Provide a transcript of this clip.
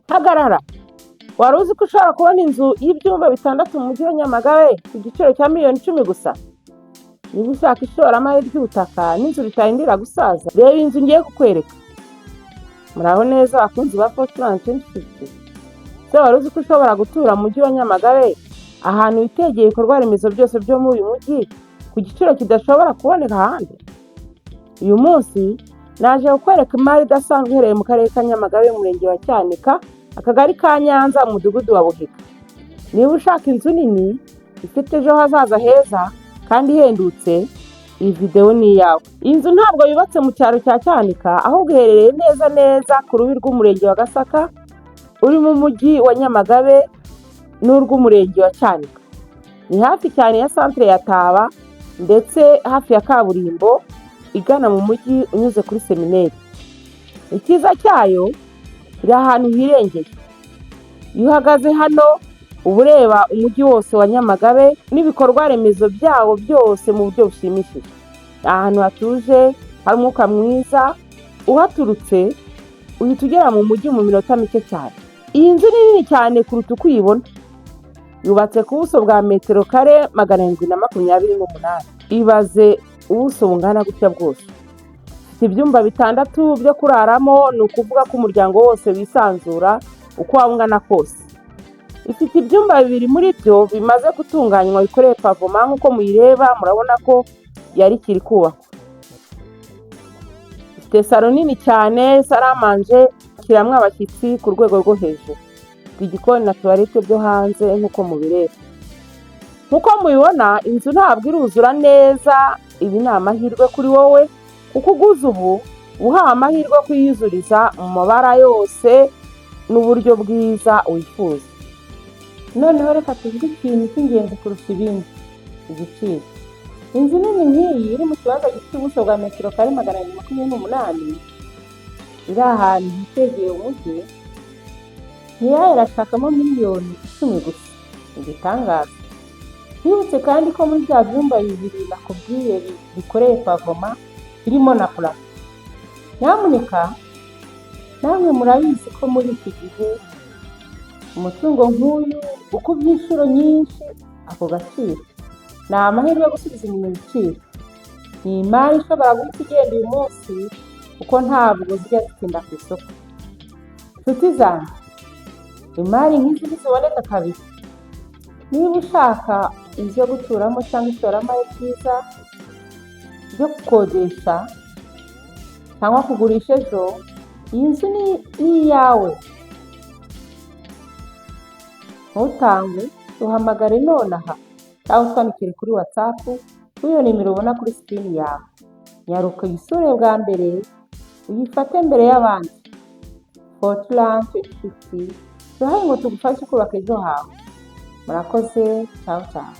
Hagarara! Wari uzi ko ushobora kubona inzu y'ibyumba 6 mu mujyi wa Nyamagabe ku giciro cya miliyoni 10 gusa? Niba ushaka ishoramari ry'ubutaka n'inzu ritahindira gusaza, reba inzu ngiye kukwereka. Muraho neza abakunzi ba Fortran 2050. Se wari uzi ko ushobora gutura mu mujyi wa Nyamagabe ahantu witegeye ibikorwa remezo byose byo muri uyu mujyi ku giciro kidashobora kuboneka ahandi? Uyu munsi naje kukwereka imari idasanzwe iherereye mu karere ka Nyamagabe mu murenge wa Cyanika, akagari ka Nyanza, mu mudugudu wa Buhiga. Niba ushaka inzu nini ifite ejo hazaza heza kandi ihendutse, iyi video ni iyawe. Iyi nzu ntabwo yubatse mu cyaro cya Cyanika, ahubwo iherereye neza ku rubi rw'umurenge wa Gasaka, uri mu mujyi wa Nyamagabe n'urw'umurenge wa Cyanika. Ni hafi cyane ya centre ya Taba ndetse hafi ya kaburimbo igana mu mujyi unyuze kuri seminari. Icyiza cyayo iri ahantu hirengeye. Iyo uhagaze hano uba ureba umujyi wose wa Nyamagabe n'ibikorwa remezo byawo byose mu buryo bushimishije. Ahantu hatuje, hari umwuka mwiza, uhaturutse uhita ugera mu mujyi mu minota mike cyane. Iyi nzu ni nini cyane kuruta uko uyibona. Yubatse ku buso bwa metero kare 728. Ibaze ubuso bungana gutya bwose. Ifite ibyumba 6 byo kuraramo, ni ukuvuga ko umuryango wose wisanzura uko waba ungana kose. Ifite ibyumba 2 muri byo bimaze gutunganywa bikoreye pavoma, nk'uko muyireba murabona ko yari kiri kubakwa. Ifite salo nini cyane, saramanje kiramwe abashyitsi ku rwego rwo hejuru. Igikoni na toilette byo hanze nk'uko mubireba. Nk'uko mubibona, inzu ntabwo iruzura neza. Ibi ni amahirwe kuri wowe kuko uguze ubu uhawe amahirwe yo kuyizuriza mu mabara yose n'uburyo bwiza wifuza. Noneho reka tuvuge ikintu cy'ingenzi kurusha ibindi: igiciro. Inzu nini nk'iyi iri mu kibanza gifite ubuso bwa metero kare 228, iri ahantu hitegeye umujyi, ntiyayo irashakamo miliyoni 10 gusa. Igitangaza. Twibutse kandi ko muri bya byumba 2 nakubwiye bikoreye pavoma birimo na purafo. Nyamuneka namwe murabizi ko muri iki gihe umutungo nk'uyu ukubye inshuro nyinshi ako gaciro. Ni amahirwe yo gusubiza inyuma ibiciro. Ni imari ishobora guhita igenda uyu munsi kuko ntabwo zijya zitinda ku isoko. Nshuti zanjye, imari nk'izi ntiziboneka kabiri. Niba ushaka inzu yo guturamo cyangwa ishoramari ryiza ryo gukodesha cyangwa kugurisha ejo, iyi nzu ni iyawe. Ntutangwe, duhamagare nonaha cyangwa utwandikire kuri WhatsApp kuri iyo nimero ubona kuri screen yawe. Nyaruka uyisure bwa mbere, uyifate mbere y'abandi. Fortran 2050, duhaye ngo tugufashe kubaka ejo hawe. Murakoze, ciao ciao.